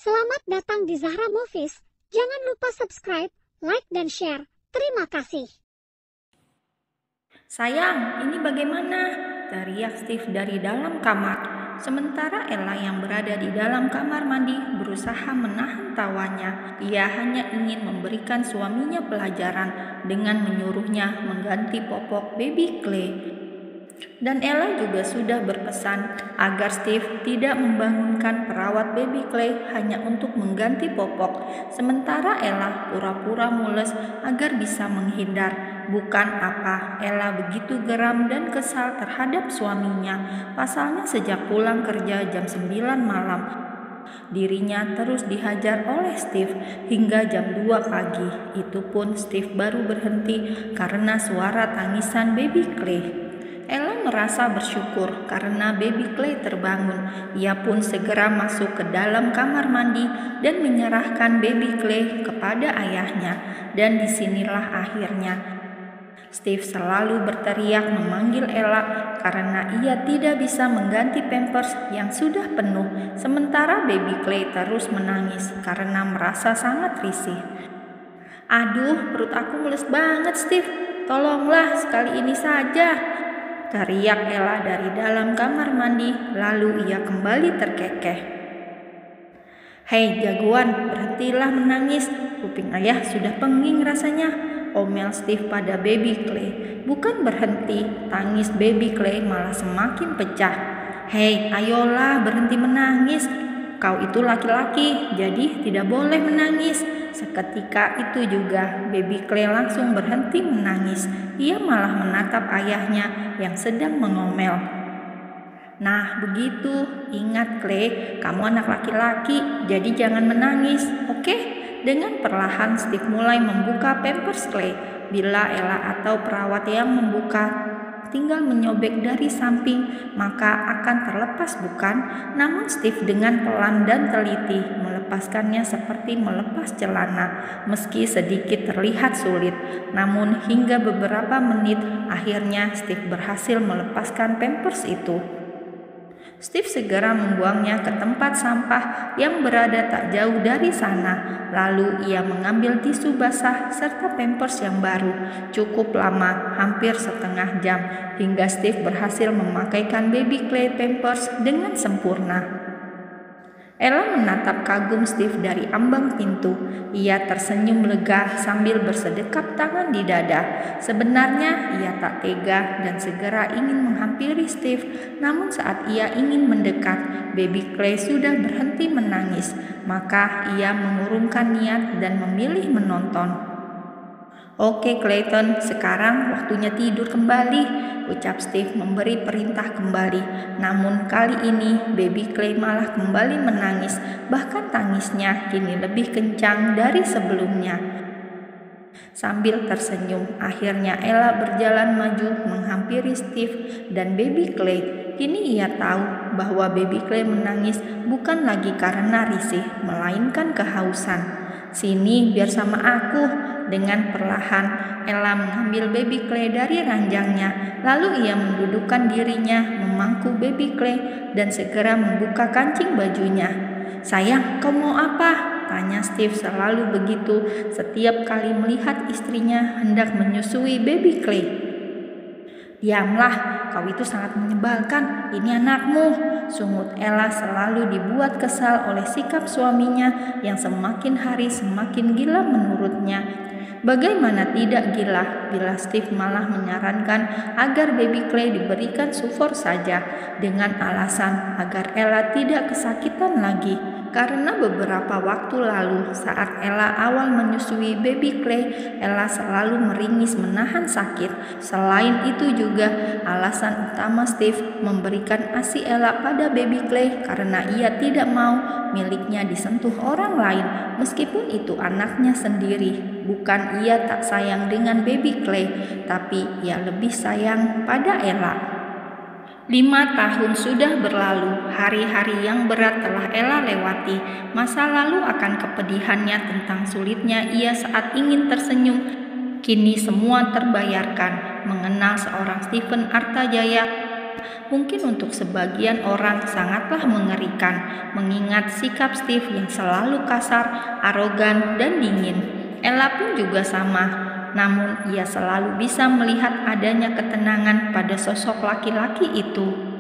Selamat datang di Zahra Movies. Jangan lupa subscribe, like, dan share. Terima kasih. Sayang, ini bagaimana? Teriak Steve dari dalam kamar. Sementara Ella yang berada di dalam kamar mandi berusaha menahan tawanya. Ia hanya ingin memberikan suaminya pelajaran dengan menyuruhnya mengganti popok baby Clay. Dan Ella juga sudah berpesan agar Steve tidak membangunkan perawat baby Clay hanya untuk mengganti popok. Sementara Ella pura-pura mules agar bisa menghindar. Bukan apa, Ella begitu geram dan kesal terhadap suaminya. Pasalnya sejak pulang kerja jam 9 malam, dirinya terus dihajar oleh Steve hingga jam 2 pagi. Itu pun Steve baru berhenti karena suara tangisan baby Clay. Ella merasa bersyukur karena baby Clay terbangun. Ia pun segera masuk ke dalam kamar mandi dan menyerahkan baby Clay kepada ayahnya. Dan disinilah akhirnya Steve selalu berteriak memanggil Ella karena ia tidak bisa mengganti pampers yang sudah penuh. Sementara baby Clay terus menangis karena merasa sangat risih. "Aduh, perut aku mules banget, Steve. Tolonglah sekali ini saja," teriak Ella dari dalam kamar mandi. Lalu ia kembali terkekeh. "Hei jagoan, berhentilah menangis. Kuping ayah sudah penging rasanya," omel Steve pada baby Clay. Bukan berhenti, tangis baby Clay malah semakin pecah. "Hei, ayolah berhenti menangis. Kau itu laki-laki, jadi tidak boleh menangis." Seketika itu juga baby Clay langsung berhenti menangis. Ia malah menatap ayahnya yang sedang mengomel. "Nah begitu, ingat Clay, kamu anak laki-laki, jadi jangan menangis, oke?" Dengan perlahan Steve mulai membuka pampers Clay. Bila Ella atau perawat yang membuka tinggal menyobek dari samping, maka akan terlepas, bukan? Namun Steve dengan pelan dan teliti melepaskannya seperti melepas celana. Meski sedikit terlihat sulit, namun hingga beberapa menit akhirnya Steve berhasil melepaskan pampers itu. Steve segera membuangnya ke tempat sampah yang berada tak jauh dari sana. Lalu ia mengambil tisu basah serta pampers yang baru. Cukup lama, hampir setengah jam, hingga Steve berhasil memakaikan baby Clay pampers dengan sempurna. Ella menatap kagum Steve dari ambang pintu. Ia tersenyum lega sambil bersedekap tangan di dada. Sebenarnya ia tak tega dan segera ingin menghampiri Steve. Namun saat ia ingin mendekat, baby Clay sudah berhenti menangis. Maka ia mengurungkan niat dan memilih menonton. "Oke Clayton, sekarang waktunya tidur kembali," ucap Steve memberi perintah kembali. Namun kali ini baby Clay malah kembali menangis. Bahkan tangisnya kini lebih kencang dari sebelumnya. Sambil tersenyum, akhirnya Ella berjalan maju menghampiri Steve dan baby Clay. Kini ia tahu bahwa baby Clay menangis bukan lagi karena risih, melainkan kehausan. "Sini biar sama aku." Dengan perlahan Ella mengambil baby Clay dari ranjangnya. Lalu ia mendudukkan dirinya memangku baby Clay dan segera membuka kancing bajunya. "Sayang, kau mau apa?" tanya Steve selalu begitu setiap kali melihat istrinya hendak menyusui baby Clay. "Diamlah, kau itu sangat menyebalkan. Ini anakmu," sungut Ella selalu dibuat kesal oleh sikap suaminya yang semakin hari semakin gila menurutnya. Bagaimana tidak gila bila Steve malah menyarankan agar baby Clay diberikan sufor saja dengan alasan agar Ella tidak kesakitan lagi. Karena beberapa waktu lalu saat Ella awal menyusui baby Clay, Ella selalu meringis menahan sakit. Selain itu juga alasan utama Steve memberikan ASI Ella pada baby Clay karena ia tidak mau miliknya disentuh orang lain meskipun itu anaknya sendiri. Bukan ia tak sayang dengan baby Clay, tapi ia lebih sayang pada Ella. 5 tahun sudah berlalu, hari-hari yang berat telah Ella lewati. Masa lalu akan kepedihannya tentang sulitnya ia saat ingin tersenyum. Kini semua terbayarkan. Mengenal seorang Steven Artajaya mungkin untuk sebagian orang sangatlah mengerikan, mengingat sikap Steve yang selalu kasar, arogan, dan dingin. Ella pun juga sama, namun ia selalu bisa melihat adanya ketenangan pada sosok laki-laki itu.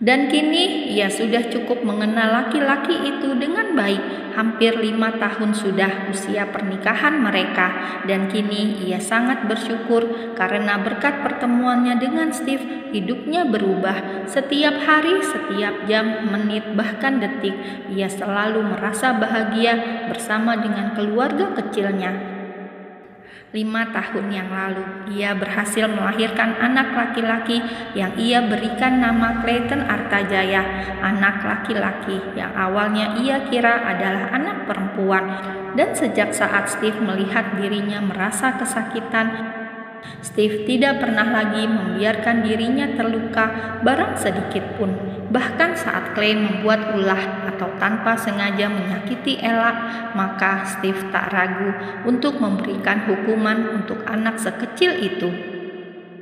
Dan kini ia sudah cukup mengenal laki-laki itu dengan baik. Hampir 5 tahun sudah usia pernikahan mereka, dan kini ia sangat bersyukur karena berkat pertemuannya dengan Steve, hidupnya berubah. Setiap hari, setiap jam, menit, bahkan detik, ia selalu merasa bahagia bersama dengan keluarga kecilnya. 5 tahun yang lalu, ia berhasil melahirkan anak laki-laki yang ia berikan nama Clayton Artajaya, anak laki-laki yang awalnya ia kira adalah anak perempuan. Dan sejak saat Steve melihat dirinya merasa kesakitan, Steve tidak pernah lagi membiarkan dirinya terluka barang sedikit pun. Bahkan saat Clay membuat ulah atau tanpa sengaja menyakiti Ella, maka Steve tak ragu untuk memberikan hukuman untuk anak sekecil itu.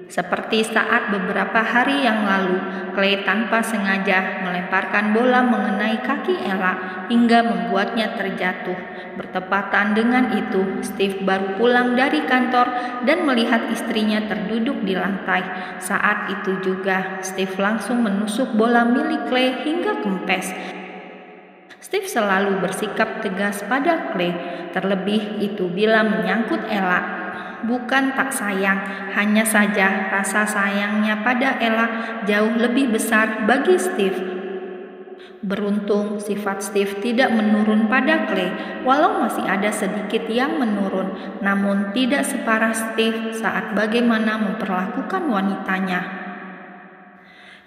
Seperti saat beberapa hari yang lalu, Clay tanpa sengaja melemparkan bola mengenai kaki Ella hingga membuatnya terjatuh. Bertepatan dengan itu, Steve baru pulang dari kantor dan melihat istrinya terduduk di lantai. Saat itu juga, Steve langsung menusuk bola milik Clay hingga kempes. Steve selalu bersikap tegas pada Clay, terlebih itu bila menyangkut Ella. Bukan tak sayang, hanya saja rasa sayangnya pada Ella jauh lebih besar bagi Steve. Beruntung sifat Steve tidak menurun pada Clay, walau masih ada sedikit yang menurun, namun tidak separah Steve saat bagaimana memperlakukan wanitanya.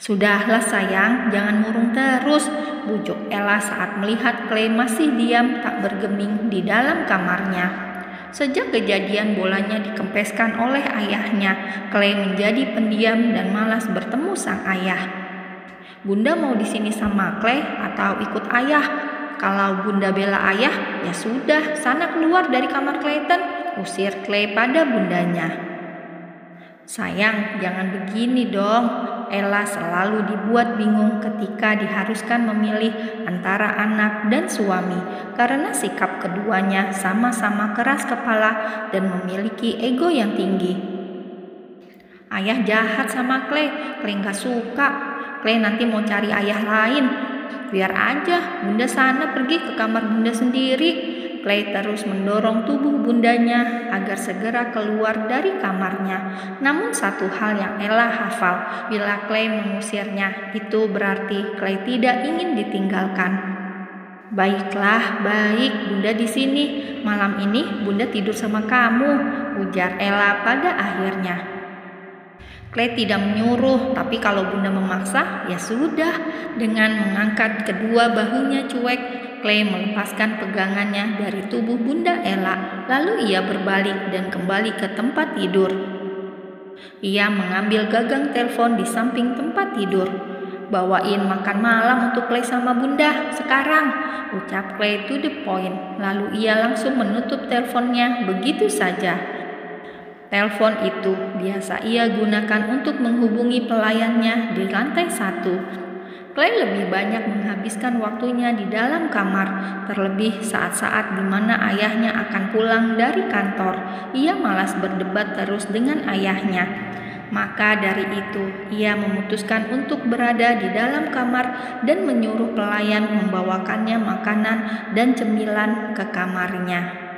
"Sudahlah sayang, jangan murung terus," bujuk Ella saat melihat Clay masih diam tak bergeming di dalam kamarnya. Sejak kejadian bolanya dikempeskan oleh ayahnya, Clay menjadi pendiam dan malas bertemu sang ayah. "Bunda mau di sini sama Clay atau ikut ayah? Kalau Bunda bela ayah, ya sudah, sana keluar dari kamar Clayton," usir Clay pada bundanya. "Sayang, jangan begini dong." Ella selalu dibuat bingung ketika diharuskan memilih antara anak dan suami, karena sikap keduanya sama-sama keras kepala dan memiliki ego yang tinggi. "Ayah jahat sama Clay, Clay gak suka. Clay nanti mau cari ayah lain. Biar aja, Bunda sana pergi ke kamar Bunda sendiri." Clay terus mendorong tubuh bundanya agar segera keluar dari kamarnya. Namun satu hal yang Ella hafal, bila Clay mengusirnya, itu berarti Clay tidak ingin ditinggalkan. "Baiklah, baik, Bunda di sini. Malam ini Bunda tidur sama kamu," ujar Ella pada akhirnya. Clay tidak menyuruh, tapi kalau Bunda memaksa, ya sudah. Dengan mengangkat kedua bahunya cuek, Clay melepaskan pegangannya dari tubuh Bunda Ella, lalu ia berbalik dan kembali ke tempat tidur. Ia mengambil gagang telepon di samping tempat tidur. "Bawain makan malam untuk Clay sama Bunda sekarang," ucap Clay to the point. Lalu ia langsung menutup teleponnya begitu saja. Telepon itu biasa ia gunakan untuk menghubungi pelayannya di lantai 1. Clay lebih banyak menghabiskan waktunya di dalam kamar, terlebih saat-saat di mana ayahnya akan pulang dari kantor. Ia malas berdebat terus dengan ayahnya. Maka dari itu, ia memutuskan untuk berada di dalam kamar dan menyuruh pelayan membawakannya makanan dan cemilan ke kamarnya.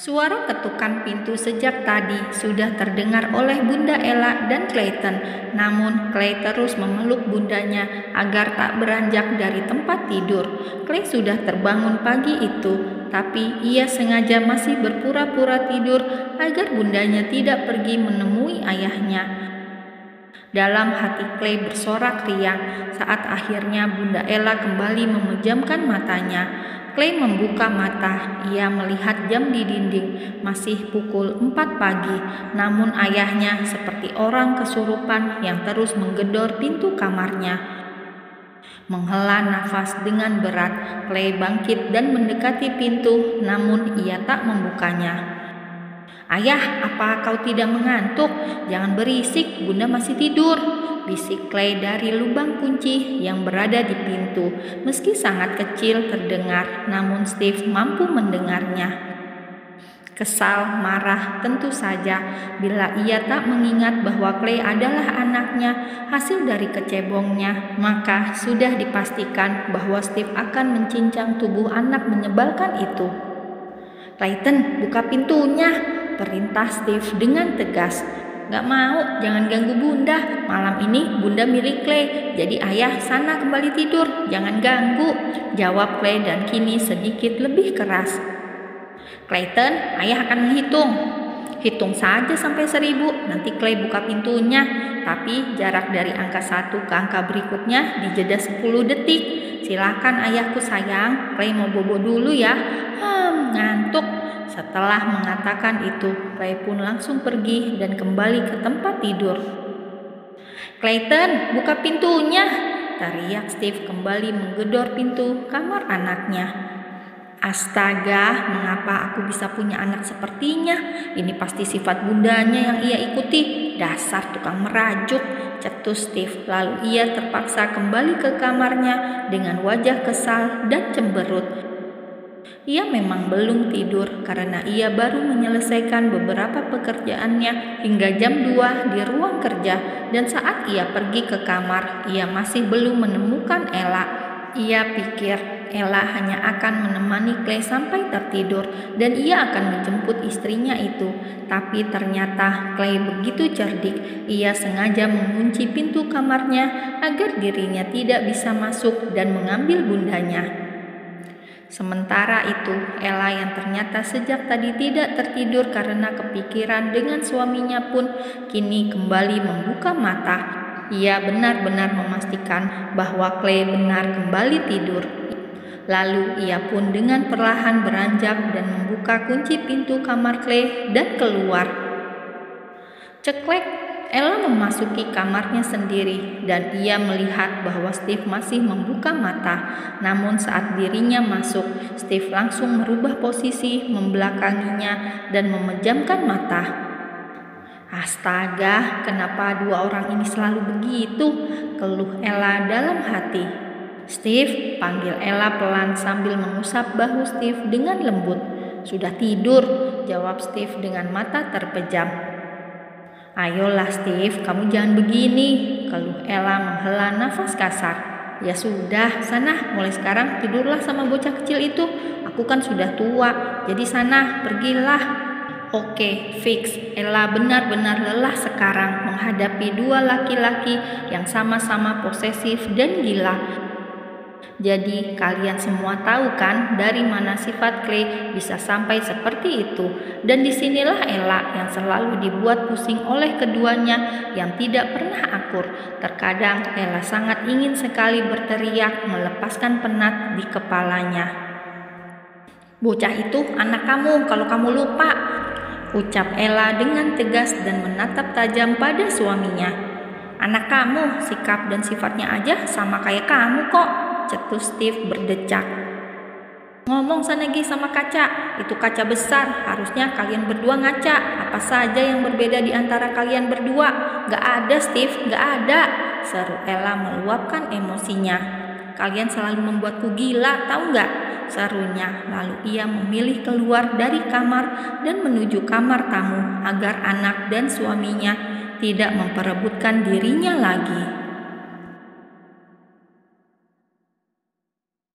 Suara ketukan pintu sejak tadi sudah terdengar oleh Bunda Ella dan Clayton. Namun Clay terus memeluk bundanya agar tak beranjak dari tempat tidur. Clay sudah terbangun pagi itu, tapi ia sengaja masih berpura-pura tidur agar bundanya tidak pergi menemui ayahnya. Dalam hati Clay bersorak riang saat akhirnya Bunda Ella kembali memejamkan matanya. Clay membuka mata, ia melihat jam di dinding, masih pukul 4 pagi, namun ayahnya seperti orang kesurupan yang terus menggedor pintu kamarnya. Menghela nafas dengan berat, Clay bangkit dan mendekati pintu, namun ia tak membukanya. "Ayah, apa kau tidak mengantuk? Jangan berisik, Bunda masih tidur," bisik Clay dari lubang kunci yang berada di pintu. Meski sangat kecil terdengar, namun Steve mampu mendengarnya. Kesal, marah, tentu saja bila ia tak mengingat bahwa Clay adalah anaknya, hasil dari kecebongnya, maka sudah dipastikan bahwa Steve akan mencincang tubuh anak menyebalkan itu. "Clayton, buka pintunya," perintah Steve dengan tegas. "Gak mau, jangan ganggu bunda. Malam ini bunda milik Clay, jadi ayah sana kembali tidur, jangan ganggu," jawab Clay dan kini sedikit lebih keras. "Clayton, ayah akan menghitung. Hitung saja sampai 1000, nanti Clay buka pintunya. Tapi jarak dari angka 1 ke angka berikutnya dijeda 10 detik. Silakan ayahku sayang, Clay mau bobo dulu ya. Ngantuk." Setelah mengatakan itu, Clay pun langsung pergi dan kembali ke tempat tidur. "Clayton, buka pintunya," teriak Steve kembali menggedor pintu kamar anaknya. "Astaga, mengapa aku bisa punya anak sepertinya? Ini pasti sifat bundanya yang ia ikuti. Dasar tukang merajuk," cetus Steve. Lalu ia terpaksa kembali ke kamarnya dengan wajah kesal dan cemberut. Ia memang belum tidur karena ia baru menyelesaikan beberapa pekerjaannya hingga jam 2 di ruang kerja, dan saat ia pergi ke kamar, ia masih belum menemukan Ella. Ia pikir Ella hanya akan menemani Clay sampai tertidur dan ia akan menjemput istrinya itu. Tapi ternyata Clay begitu cerdik. Ia sengaja mengunci pintu kamarnya agar dirinya tidak bisa masuk dan mengambil bundanya. Sementara itu, Ella yang ternyata sejak tadi tidak tertidur karena kepikiran dengan suaminya pun kini kembali membuka mata. Ia benar-benar memastikan bahwa Clay benar kembali tidur. Lalu ia pun dengan perlahan beranjak dan membuka kunci pintu kamar Clay dan keluar. Ceklek, Ella memasuki kamarnya sendiri dan ia melihat bahwa Steve masih membuka mata. Namun saat dirinya masuk, Steve langsung merubah posisi, membelakanginya dan memejamkan mata. "Astaga, kenapa dua orang ini selalu begitu?" keluh Ella dalam hati. "Steve," panggil Ella pelan sambil mengusap bahu Steve dengan lembut. "Sudah tidur," jawab Steve dengan mata terpejam. "Ayolah Steve, kamu jangan begini," keluh Ella menghela nafas kasar. "Ya sudah, sana mulai sekarang tidurlah sama bocah kecil itu. Aku kan sudah tua, jadi sana pergilah." "Oke, fix." Ella benar-benar lelah sekarang menghadapi dua laki-laki yang sama-sama posesif dan gila. Jadi kalian semua tahu kan dari mana sifat Clay bisa sampai seperti itu. Dan disinilah Ella yang selalu dibuat pusing oleh keduanya yang tidak pernah akur. Terkadang Ella sangat ingin sekali berteriak melepaskan penat di kepalanya. "Bocah itu anak kamu kalau kamu lupa," ucap Ella dengan tegas dan menatap tajam pada suaminya. "Anak kamu, sikap dan sifatnya aja sama kayak kamu kok," cetus Steve berdecak. "Ngomong sana Gi sama kaca, itu kaca besar, harusnya kalian berdua ngaca. Apa saja yang berbeda di antara kalian berdua?" "Gak ada Steve, gak ada," seru Ella meluapkan emosinya. "Kalian selalu membuatku gila, tahu gak?" serunya. Lalu ia memilih keluar dari kamar dan menuju kamar tamu agar anak dan suaminya tidak memperebutkan dirinya lagi.